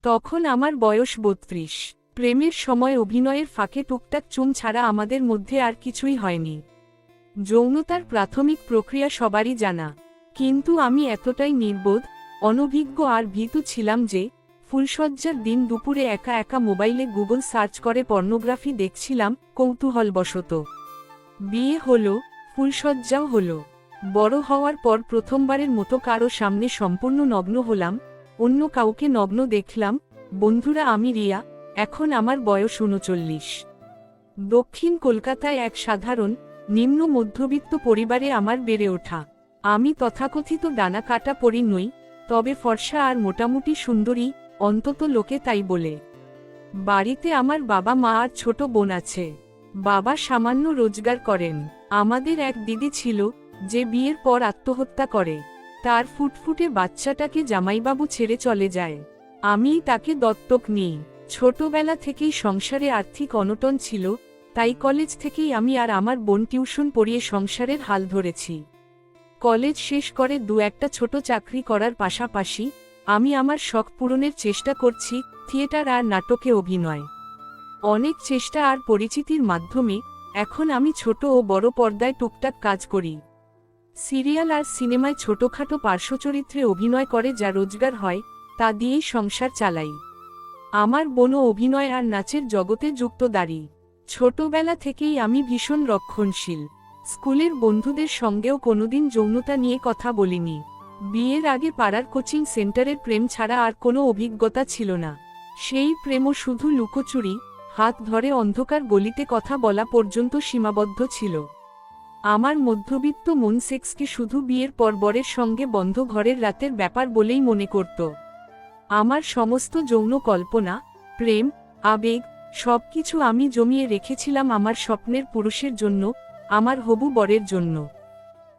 তখন আমার বয়স ৩২। প্রেমের সময় অভিনয়ের ফাঁকে টুকটাক চুম ছাড়া আমাদের মধ্যে আর কিছুই হয়নি। যৌনতার প্রাথমিক প্রক্রিয়া সবারই জানা, কিন্তু আমি এতটাই নির্বোধ, অনভিজ্ঞ আর ভীতু ছিলাম যে ফুলশয্যার দিন দুপুরে একা একা মোবাইলে গুগল সার্চ করে পর্নোগ্রাফি দেখছিলাম কৌতূহলবশত। বিয়ে হলো, ফুলশয্যাও হলো। বড় হওয়ার পর প্রথমবারের মতো কারো সামনে সম্পূর্ণ নগ্ন হলাম, অন্য কাউকে নগ্ন দেখলাম। বন্ধুরা, আমি রিয়া, এখন আমার বয়স ৩৯। দক্ষিণ কলকাতায় এক সাধারণ নিম্ন মধ্যবিত্ত পরিবারে আমার বেড়ে ওঠা। আমি তথাকথিত ডানা কাটা পরি নই, তবে ফর্সা আর মোটামুটি সুন্দরী, অন্তত লোকে তাই বলে। বাড়িতে আমার বাবা মা আর ছোট বোন আছে। বাবা সামান্য রোজগার করেন। আমাদের এক দিদি ছিল যে বিয়ের পর আত্মহত্যা করে। তার ফুটফুটে বাচ্চাটাকে জামাইবাবু ছেড়ে চলে যায়। আমি তাকে দত্তক নিই। ছোটবেলা থেকেই সংসারে আর্থিক অনটন ছিল, তাই কলেজ থেকেই আমি আর আমার বোন টিউশন পড়িয়ে সংসারের হাল ধরেছি। কলেজ শেষ করে একটা ছোট চাকরি করার পাশাপাশি আমি আমার শখ পূরণের চেষ্টা করছি, থিয়েটার আর নাটকে অভিনয়। অনেক চেষ্টা আর পরিচিতির মাধ্যমে এখন আমি ছোট ও বড় পর্দায় টুকটাক কাজ করি। সিরিয়াল আর সিনেমায় ছোটখাটো পার্শ্বচরিত্রে অভিনয় করে যা রোজগার হয়, তা দিয়েই সংসার চালাই। আমার বোনও অভিনয় আর নাচের জগতে যুক্ত দাঁড়ি। ছোটবেলা থেকেই আমি ভীষণ রক্ষণশীল। স্কুলের বন্ধুদের সঙ্গেও কোনোদিন যৌনতা নিয়ে কথা বলিনি। বিয়ের আগে পাড়ার কোচিং সেন্টারের প্রেম ছাড়া আর কোনো অভিজ্ঞতা ছিল না। সেই প্রেমও শুধু লুকোচুরি, হাত ধরে অন্ধকার গলিতে কথা বলা পর্যন্ত সীমাবদ্ধ ছিল। আমার মধ্যবিত্ত মন সেক্সকে শুধু বিয়ের পর বরের সঙ্গে বন্ধ ঘরের রাতের ব্যাপার বলেই মনে করত। আমার সমস্ত যৌন কল্পনা, প্রেম, আবেগ সবকিছু আমি জমিয়ে রেখেছিলাম আমার স্বপ্নের পুরুষের জন্য, আমার হবু বরের জন্য।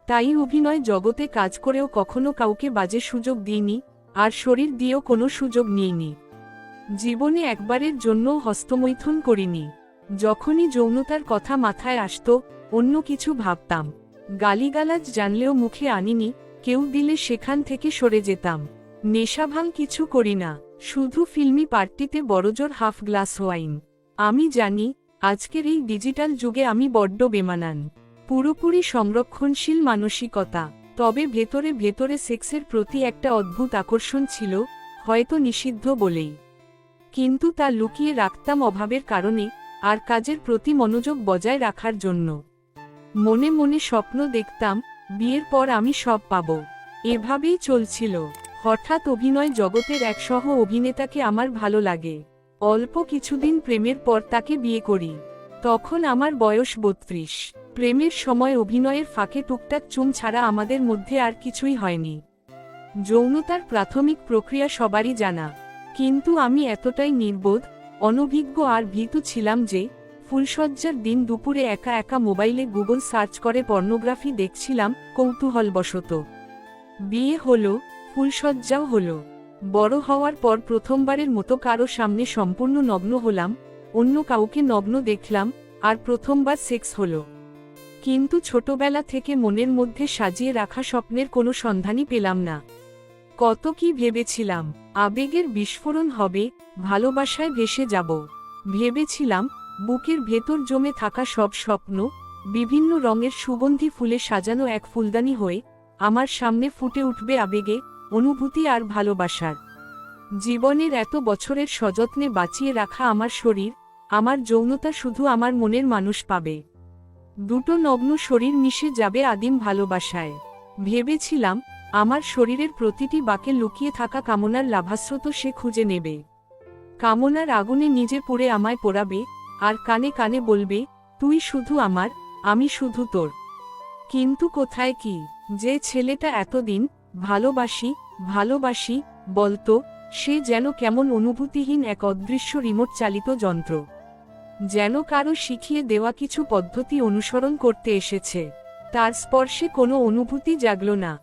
তাই অভিনয় জগতে কাজ করেও কখনো কাউকে বাজে সুযোগ দিইনি, আর শরীর দিয়েও কোনো সুযোগ নিইনি। জীবনে একবারের জন্য হস্তমৈথুন করিনি। যখনই যৌনতার কথা মাথায় আসত, অন্য কিছু ভাবতাম। গালিগালাজ জানলেও মুখে আনিনি, কেউ দিলে সেখান থেকে সরে যেতাম। নেশাভাং কিছু করি না, শুধু ফিল্মি পার্টিতে বড়জোর হাফ গ্লাস ওয়াইন। আমি জানি আজকের এই ডিজিটাল যুগে আমি বড্ড বেমানান। পুরোপুরি সংরক্ষণশীল মানসিকতা, তবে ভেতরে ভেতরে সেক্সের প্রতি একটা অদ্ভুত আকর্ষণ ছিল, হয়তো নিষিদ্ধ বলেই। কিন্তু তা লুকিয়ে রাখতাম অভাবের কারণে, আর কাজের প্রতি মনোযোগ বজায় রাখার জন্য। মনে মনে স্বপ্ন দেখতাম বিয়ের পর আমি সব পাব। এভাবেই চলছিল। হঠাৎ অভিনয় জগতের এক সহ অভিনেতাকে আমার ভালো লাগে। অল্প কিছুদিন প্রেমের পর তাকে বিয়ে করি। তখন আমার বয়স ৩২। প্রেমের সময় অভিনয়ের ফাঁকে টুকটাক চুম ছাড়া আমাদের মধ্যে আর কিছুই হয়নি। যৌনতার প্রাথমিক প্রক্রিয়া সবারই জানা, কিন্তু আমি এতটাই নির্বোধ, অনভিজ্ঞ আর ভীতু ছিলাম যে ফুলশয্যার দিন দুপুরে একা একা মোবাইলে গুগল সার্চ করে পর্নোগ্রাফি দেখছিলাম কৌতূহলবশত। বিয়ে হলো, ফুলশয্যাও হলো। বড় হওয়ার পর প্রথমবারের মতো কারো সামনে সম্পূর্ণ নগ্ন হলাম, অন্য কাউকে নগ্ন দেখলাম, আর প্রথমবার সেক্স হলো। কিন্তু ছোটবেলা থেকে মনের মধ্যে সাজিয়ে রাখা স্বপ্নের কোনো সন্ধানই পেলাম না। কত কি ভেবেছিলাম, আবেগের বিস্ফোরণ হবে, ভালোবাসায় ভেসে যাব। ভেবেছিলাম বুকের ভেতর জমে থাকা সব স্বপ্ন বিভিন্ন রঙের সুগন্ধি ফুলে সাজানো এক ফুলদানি হয়ে আমার সামনে ফুটে উঠবে আবেগে, অনুভূতি আর ভালোবাসার। জীবনের এত বছরের সযত্নে বাঁচিয়ে রাখা আমার শরীর, আমার যৌনতা শুধু আমার মনের মানুষ পাবে। দুটো নগ্ন শরীর মিশে যাবে আদিম ভালোবাসায়। ভেবেছিলাম আমার শরীরের প্রতিটি বাঁকে লুকিয়ে থাকা কামনার লাভাস্রোত সে খুঁজে নেবে। কামনার আগুনে নিজে পুড়ে আমায় পোড়াবে, আর কানে কানে বলবে, তুই শুধু আমার, আমি শুধু তোর। কিন্তু কোথায় কি, যে ছেলেটা এতদিন ভালোবাসি ভালোবাসি বলতো, সে যেন কেমন অনুভূতিহীন এক অদৃশ্য রিমোট চালিত যন্ত্র। যেন কারো শিখিয়ে দেওয়া কিছু পদ্ধতি অনুসরণ করতে এসেছে। তার স্পর্শে কোনো অনুভূতি জাগল না।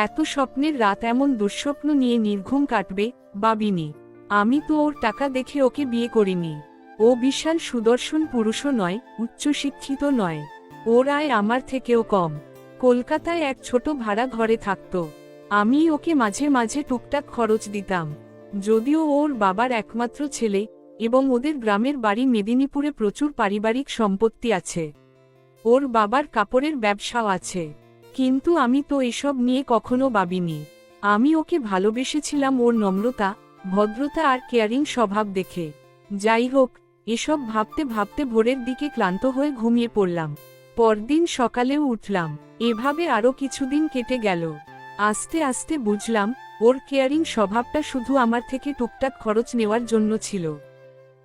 এত স্বপ্নের রাত এমন দুঃস্বপ্ন নিয়ে নির্ঘুম কাটবে ভাবিনি। আমি তো ওর টাকা দেখে ওকে বিয়ে করিনি। ও বিশাল সুদর্শন পুরুষও নয়, উচ্চশিক্ষিত নয়। ওর আয় আমার থেকেও কম। কলকাতায় এক ছোট ভাড়া ঘরে থাকত। আমি ওকে মাঝে মাঝে টুকটাক খরচ দিতাম। যদিও ওর বাবার একমাত্র ছেলে এবং ওদের গ্রামের বাড়ি মেদিনীপুরে প্রচুর পারিবারিক সম্পত্তি আছে। ওর বাবার কাপড়ের ব্যবসাও আছে, কিন্তু আমি তো এসব নিয়ে কখনো ভাবিনি। আমি ওকে ভালোবেসেছিলাম ওর নম্রতা, ভদ্রতা আর কেয়ারিং স্বভাব দেখে। যাই হোক, এসব ভাবতে ভাবতে ভোরের দিকে ক্লান্ত হয়ে ঘুমিয়ে পড়লাম। পরদিন সকালেও উঠলাম। এভাবে আরও কিছুদিন কেটে গেল। আস্তে আস্তে বুঝলাম ওর কেয়ারিং স্বভাবটা শুধু আমার থেকে টুকটাক খরচ নেওয়ার জন্য ছিল।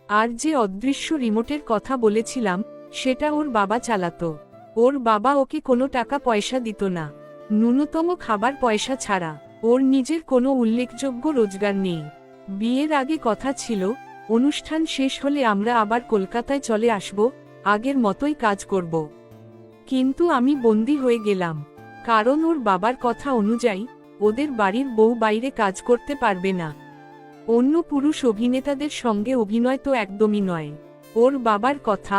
আর যে অদৃশ্য রিমোটের কথা বলেছিলাম সেটা ওর বাবা চালাতো। ওর বাবা ওকে কোনো টাকা পয়সা দিত না, ন্যূনতম খাবার পয়সা ছাড়া। ওর নিজের কোনো উল্লেখযোগ্য রোজগার নেই। বিয়ের আগে কথা ছিল অনুষ্ঠান শেষ হলে আমরা আবার কলকাতায় চলে আসব, আগের মতোই কাজ করব। কিন্তু আমি বন্দী হয়ে গেলাম, কারণ ওর বাবার কথা অনুযায়ী ওদের বাড়ির বউ বাইরে কাজ করতে পারবে না। অন্য পুরুষ অভিনেতাদের সঙ্গে অভিনয় তো একদমই নয়। ওর বাবার কথা,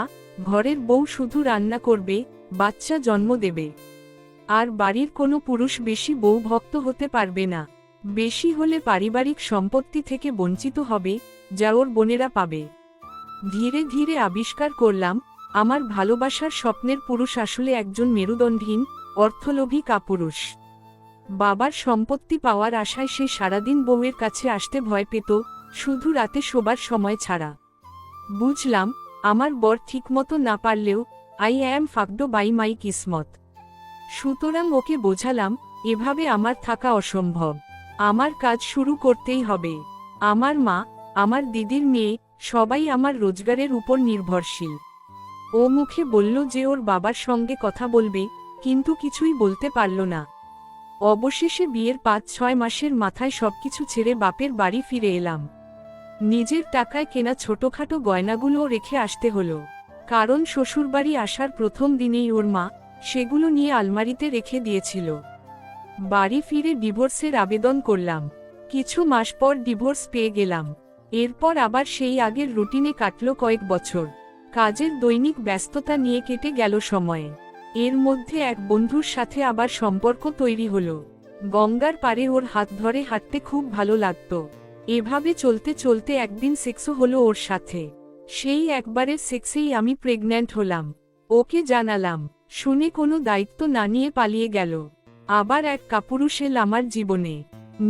ঘরের বউ শুধু রান্না করবে, বাচ্চা জন্ম দেবে। আর বাড়ির কোনো পুরুষ বেশি বউ ভক্ত হতে পারবে না। বেশি হলে পারিবারিক সম্পত্তি থেকে বঞ্চিত হবে, যা ওর বোনেরা পাবে। ধীরে ধীরে আবিষ্কার করলাম আমার ভালোবাসার স্বপ্নের পুরুষ আসলে একজন মেরুদণ্ডহীন, অর্থলোভী কাপুরুষ। বাবার সম্পত্তি পাওয়ার আশায় সে সারাদিন বউয়ের কাছে আসতে ভয় পেত, শুধু রাতে শোবার সময় ছাড়া। বুঝলাম আমার বর ঠিকমতো না পারলেও I am fucked by my কিসমত। সুতরাং ওকে বোঝালাম এভাবে আমার থাকা অসম্ভব, আমার কাজ শুরু করতেই হবে। আমার মা, আমার দিদির মেয়ে, সবাই আমার রোজগারের উপর নির্ভরশীল। ও মুখে বলল যে ওর বাবার সঙ্গে কথা বলবে, কিন্তু কিছুই বলতে পারল না। অবশেষে বিয়ের ৫-৬ মাসের মাথায় সবকিছু ছেড়ে বাপের বাড়ি ফিরে এলাম। নিজের টাকায় কেনা ছোটখাটো গয়নাগুলোও রেখে আসতে হলো, কারণ শ্বশুরবাড়ি আসার প্রথম দিনেই ওর মা সেগুলো নিয়ে আলমারিতে রেখে দিয়েছিল। বাড়ি ফিরে ডিভোর্সের আবেদন করলাম। কিছু মাস পর ডিভোর্স পেয়ে গেলাম। এরপর আবার সেই আগের রুটিনে কাটল কয়েক বছর। কাজের দৈনিক ব্যস্ততা নিয়ে কেটে গেল সময়ে। এর মধ্যে এক বন্ধুর সাথে আবার সম্পর্ক তৈরি হলো। গঙ্গার পারে ওর হাত ধরে হাঁটতে খুব ভালো লাগতো। এভাবে চলতে চলতে একদিন সেক্সও হলো ওর সাথে। সেই একবারের সেক্সেই আমি প্রেগন্যান্ট হলাম। ওকে জানালাম, শুনে কোনো দায়িত্ব না নিয়ে পালিয়ে গেল। আবার এক কাপুরুষ এল আমার জীবনে।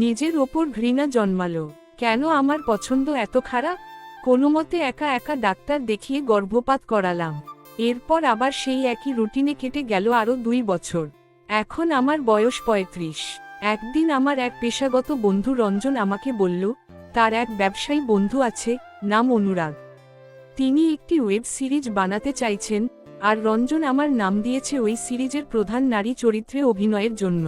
নিজের ওপর ঘৃণা জন্মালো। কেন আমার পছন্দ এত খারাপ? কোনোমতে একা একা ডাক্তার দেখিয়ে গর্ভপাত করালাম। এরপর আবার সেই একই রুটিনে কেটে গেল আরও 2 বছর। এখন আমার বয়স 35। একদিন আমার এক পেশাগত বন্ধু রঞ্জন আমাকে বলল তার এক ব্যবসায়ী বন্ধু আছে, নাম অনুরাগ। তিনি একটি ওয়েব সিরিজ বানাতে চাইছেন, আর রঞ্জন আমার নাম দিয়েছে ওই সিরিজের প্রধান নারী চরিত্রে অভিনয়ের জন্য।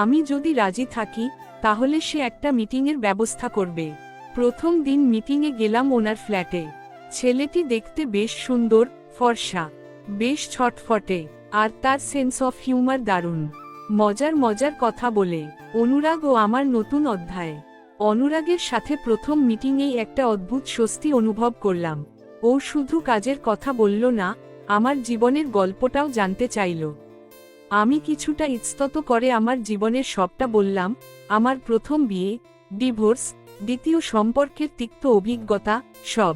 আমি যদি রাজি থাকি তাহলে সে একটা মিটিংয়ের ব্যবস্থা করবে। প্রথম দিন মিটিংয়ে গেলাম ওনার ফ্ল্যাটে। ছেলেটি দেখতে বেশ সুন্দর, ফর্সা, বেশ ছটফটে, আর তার সেন্স অফ হিউমার দারুণ। মজার মজার কথা বলে। অনুরাগ ও আমার নতুন অধ্যায়। অনুরাগের সাথে প্রথম মিটিংয়েই একটা অদ্ভুত স্বস্তি অনুভব করলাম। ও শুধু কাজের কথা বলল না, আমার জীবনের গল্পটাও জানতে চাইল। আমি কিছুটা ইতস্তত করে আমার জীবনের সবটা বললাম, আমার প্রথম বিয়ে, ডিভোর্স, দ্বিতীয় সম্পর্কের তিক্ত অভিজ্ঞতা, সব।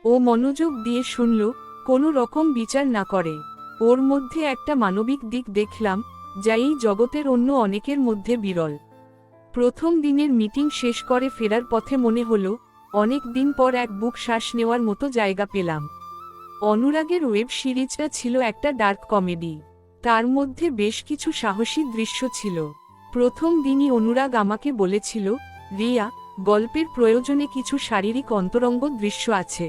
ও মনোযোগ দিয়ে শুনল, কোনো রকম বিচার না করে। ওর মধ্যে একটা মানবিক দিক দেখলাম, যা এই জগতের অন্য অনেকের মধ্যে বিরল। প্রথম দিনের মিটিং শেষ করে ফেরার পথে মনে হলো অনেক দিন পর এক বুক শ্বাস নেওয়ার মতো জায়গা পেলাম। অনুরাগের ওয়েব সিরিজটা ছিল একটা ডার্ক কমেডি। তার মধ্যে বেশ কিছু সাহসী দৃশ্য ছিল। প্রথম দিনই অনুরাগ আমাকে বলেছিল, রিয়া, গল্পের প্রয়োজনে কিছু শারীরিক অন্তরঙ্গ দৃশ্য আছে।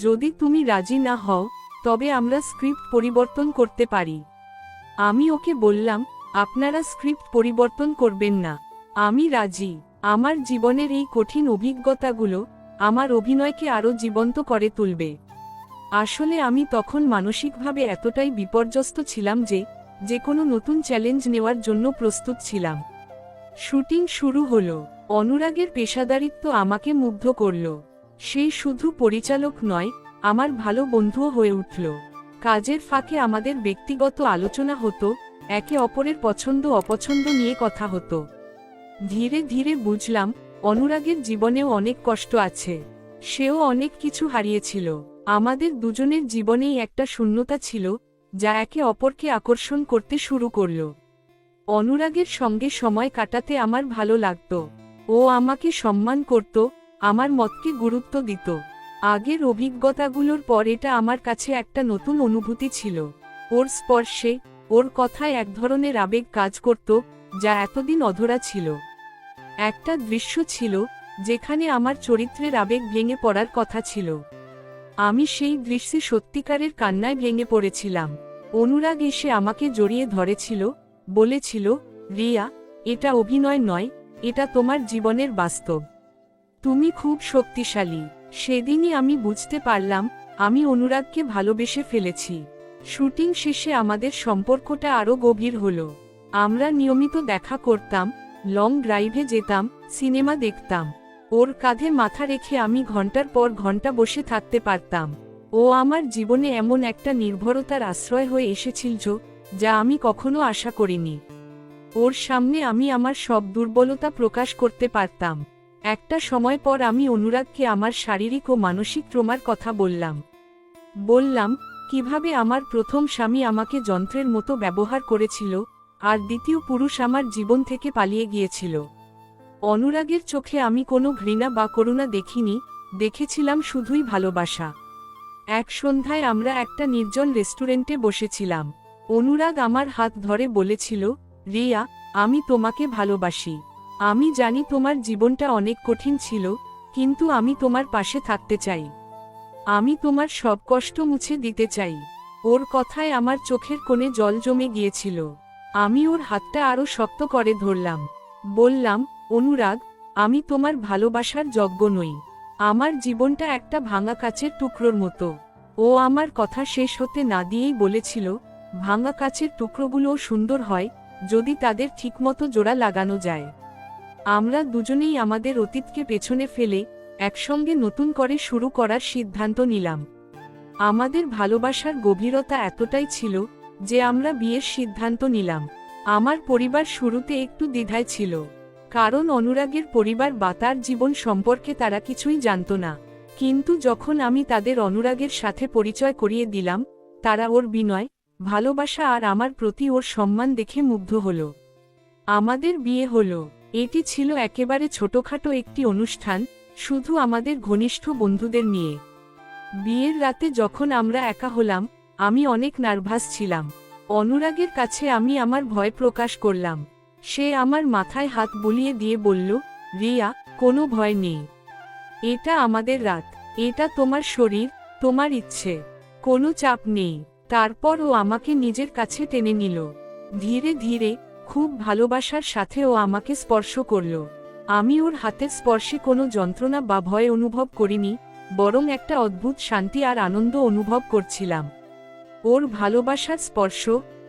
যদি তুমি রাজি না হও তবে আমরা স্ক্রিপ্ট পরিবর্তন করতে পারি। আমি ওকে বললাম, আপনারা স্ক্রিপ্ট পরিবর্তন করবেন না, আমি রাজি। আমার জীবনের এই কঠিন অভিজ্ঞতাগুলো আমার অভিনয়কে আরও জীবন্ত করে তুলবে। আসলে আমি তখন মানসিকভাবে এতটাই বিপর্যস্ত ছিলাম যে কোনো নতুন চ্যালেঞ্জ নেওয়ার জন্য প্রস্তুত ছিলাম। শুটিং শুরু হলো। অনুরাগের পেশাদারিত্ব আমাকে মুগ্ধ করল। সে শুধু পরিচালক নয়, আমার ভালো বন্ধুও হয়ে উঠল। কাজের ফাঁকে আমাদের ব্যক্তিগত আলোচনা হতো, একে অপরের পছন্দ অপছন্দ নিয়ে কথা হতো। ধীরে ধীরে বুঝলাম অনুরাগের জীবনেও অনেক কষ্ট আছে। সেও অনেক কিছু হারিয়েছিল। আমাদের দুজনের জীবনেই একটা শূন্যতা ছিল, যা একে অপরকে আকর্ষণ করতে শুরু করল। অনুরাগের সঙ্গে সময় কাটাতে আমার ভালো লাগত। ও আমাকে সম্মান করত, আমার মতকে গুরুত্ব দিত। আগের অভিজ্ঞতাগুলোর পর এটা আমার কাছে একটা নতুন অনুভূতি ছিল। ওর স্পর্শে, ওর কথায় এক ধরনের আবেগ কাজ করত, যা এতদিন অধরা ছিল। একটা দৃশ্য ছিল যেখানে আমার চরিত্রের আবেগ ভেঙে পড়ার কথা ছিল। আমি সেই দৃশ্যে সত্যিকারের কান্নায় ভেঙে পড়েছিলাম। অনুরাগ এসে আমাকে জড়িয়ে ধরেছিল, বলেছিল, রিয়া, এটা অভিনয় নয়, এটা তোমার জীবনের বাস্তব। তুমি খুব শক্তিশালী। সেদিনই আমি বুঝতে পারলাম আমি অনুরাগকে ভালোবেসে ফেলেছি। শুটিং শেষে আমাদের সম্পর্কটা আরও গভীর হলো। আমরা নিয়মিত দেখা করতাম, লং ড্রাইভে যেতাম, সিনেমা দেখতাম। ওর কাঁধে মাথা রেখে আমি ঘন্টার পর ঘন্টা বসে থাকতে পারতাম। ও আমার জীবনে এমন একটা নির্ভরতার আশ্রয় হয়ে এসেছিল যা আমি কখনো আশা করিনি। ওর সামনে আমি আমার সব দুর্বলতা প্রকাশ করতে পারতাম। একটা সময় পর আমি অনুরাগকে আমার শারীরিক ও মানসিক ট্রমার কথা বললাম কিভাবে আমার প্রথম স্বামী আমাকে যন্ত্রের মতো ব্যবহার করেছিল, আর দ্বিতীয় পুরুষ আমার জীবন থেকে পালিয়ে গিয়েছিল। অনুরাগের চোখে আমি কোনো ঘৃণা বা করুণা দেখিনি, দেখেছিলাম শুধুই ভালোবাসা। এক সন্ধ্যায় আমরা একটা নির্জন রেস্টুরেন্টে বসেছিলাম। অনুরাগ আমার হাত ধরে বলেছিল, রিয়া, আমি তোমাকে ভালোবাসি। আমি জানি তোমার জীবনটা অনেক কঠিন ছিল, কিন্তু আমি তোমার পাশে থাকতে চাই। আমি তোমার সব কষ্ট মুছে দিতে চাই। ওর কথায় আমার চোখের কোণে জল জমে গিয়েছিল। আমি ওর হাতটা আরও শক্ত করে ধরলাম। বললাম, অনুরাগ, আমি তোমার ভালোবাসার যোগ্য নই। আমার জীবনটা একটা ভাঙা কাচের টুকরোর মতো। ও আমার কথা শেষ হতে না দিয়েই বলেছিল, ভাঙা কাচের টুকরোগুলোও সুন্দর হয় যদি তাদের ঠিকমতো জোড়া লাগানো যায়। আমরা দুজনেই আমাদের অতীতকে পেছনে ফেলে একসঙ্গে নতুন করে শুরু করার সিদ্ধান্ত নিলাম। আমাদের ভালোবাসার গভীরতা এতটাই ছিল যে আমরা বিয়ের সিদ্ধান্ত নিলাম। আমার পরিবার শুরুতে একটু দ্বিধায় ছিল, কারণ অনুরাগের পরিবার বা তার জীবন সম্পর্কে তারা কিছুই জানত না। কিন্তু যখন আমি তাদের অনুরাগের সাথে পরিচয় করিয়ে দিলাম, তারা ওর বিনয়, ভালোবাসা আর আমার প্রতি ওর সম্মান দেখে মুগ্ধ হল। আমাদের বিয়ে হলো। এটি ছিল একেবারে ছোটখাটো একটি অনুষ্ঠান, শুধু আমাদের ঘনিষ্ঠ বন্ধুদের নিয়ে। বিয়ের রাতে যখন আমরা একা হলাম, আমি অনেক নার্ভাস ছিলাম। অনুরাগের কাছে আমি আমার ভয় প্রকাশ করলাম। সে আমার মাথায় হাত বুলিয়ে দিয়ে বলল, রিয়া, কোনো ভয় নেই। এটা আমাদের রাত, এটা তোমার শরীর, তোমার ইচ্ছে, কোনো চাপ নেই। তারপর ও আমাকে নিজের কাছে টেনে নিল। ধীরে ধীরে, খুব ভালোবাসার সাথে ও আমাকে স্পর্শ করল। আমি ওর হাতের স্পর্শে কোনো যন্ত্রণা বা ভয় অনুভব করিনি, বরং একটা অদ্ভুত শান্তি আর আনন্দ অনুভব করছিলাম। ওর ভালোবাসার স্পর্শ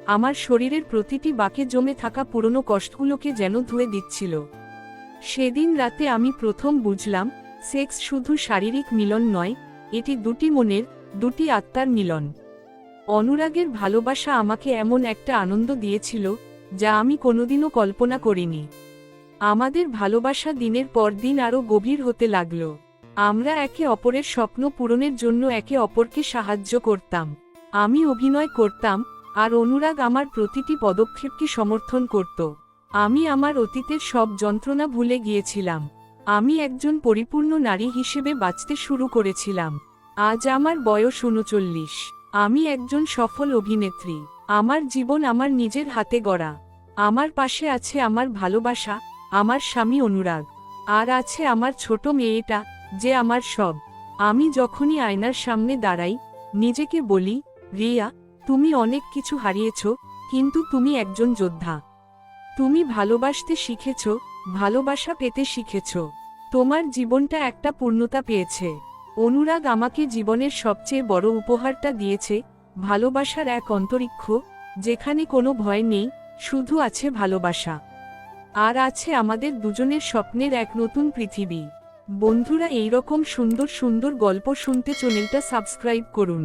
আমার শরীরের প্রতিটি বাঁকে জমে থাকা পুরনো কষ্টগুলোকে যেন ধুয়ে দিচ্ছিল। সেদিন রাতে আমি প্রথম বুঝলাম, সেক্স শুধু শারীরিক মিলন নয়, এটি দুটি মনের, দুটি আত্মার মিলন। অনুরাগের ভালোবাসা আমাকে এমন একটা আনন্দ দিয়েছিল যা আমি কোনোদিনও কল্পনা করিনি। আমাদের ভালোবাসা দিনের পর দিন আরও গভীর হতে লাগল। আমরা একে অপরের স্বপ্ন পূরণের জন্য একে অপরকে সাহায্য করতাম। আমি অভিনয় করতাম, আর অনুরাগ আমার প্রতিটি পদক্ষেপকে সমর্থন করত। আমি আমার অতীতের সব যন্ত্রণা ভুলে গিয়েছিলাম। আমি একজন পরিপূর্ণ নারী হিসেবে বাঁচতে শুরু করেছিলাম। আজ আমার বয়স ৩৯। আমি একজন সফল অভিনেত্রী। আমার জীবন আমার নিজের হাতে গড়া। আমার পাশে আছে আমার ভালোবাসা, আমার স্বামী অনুরাগ, আর আছে আমার ছোট মেয়েটা, যে আমার সব। আমি যখনই আয়নার সামনে দাঁড়াই, নিজেকে বলি, রিয়া, তুমি অনেক কিছু হারিয়েছ, কিন্তু তুমি একজন যোদ্ধা। তুমি ভালোবাসতে শিখেছ, ভালোবাসা পেতে শিখেছ। তোমার জীবনটা একটা পূর্ণতা পেয়েছে। অনুরাগ আমাকে জীবনের সবচেয়ে বড় উপহারটা দিয়েছে, ভালোবাসার এক অন্তরিক্ষ, যেখানে কোনো ভয় নেই, শুধু আছে ভালোবাসা। আর আছে আমাদের দুজনের স্বপ্নের এক নতুন পৃথিবী। বন্ধুরা, এইরকম সুন্দর সুন্দর গল্প শুনতে চ্যানেলটা সাবস্ক্রাইব করুন।